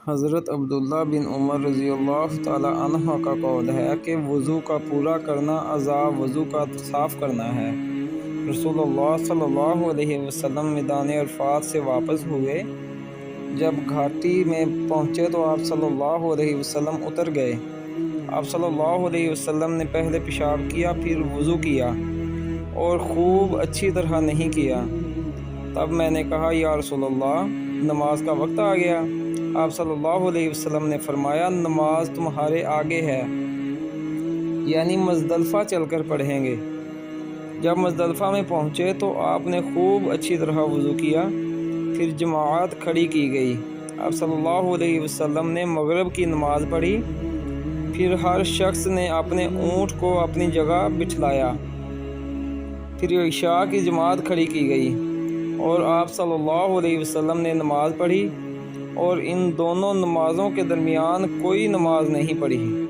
حضرت عبداللہ بن عمر رضی اللہ تعالی عنہ کا قول ہے کہ وضو کا پورا کرنا اعضاء وضو کا صاف کرنا ہے۔ رسول اللہ صلی اللہ علیہ وسلم میدان عرفات سے واپس ہوئے۔ جب گھاٹی میں پہنچے تو آپ صلی اللہ علیہ وسلم اتر گئے۔ آپ صلی اللہ علیہ وسلم نے پہلے پیشاب کیا، پھر وضو کیا اور خوب اچھی طرح نہیں کیا۔ تب میں نے کہا، یا رسول اللہ، نماز کا وقت آ گیا۔ آپ صلی اللہ علیہ وسلم نے فرمایا، نماز تمہارے آگے ہے، یعنی مزدلفہ چل کر پڑھیں گے۔ جب مزدلفہ میں پہنچے تو آپ نے خوب اچھی طرح وضو کیا، پھر جماعت کھڑی کی گئی۔ آپ صلی اللہ علیہ وسلم نے مغرب کی نماز پڑھی، پھر ہر شخص نے اپنے اونٹ کو اپنی جگہ بٹھلایا، پھر عشاء کی جماعت کھڑی کی گئی اور آپ صلی اللہ علیہ وسلم نے نماز پڑھی اور ان دونوں نمازوں کے درمیان کوئی نماز نہیں پڑھی۔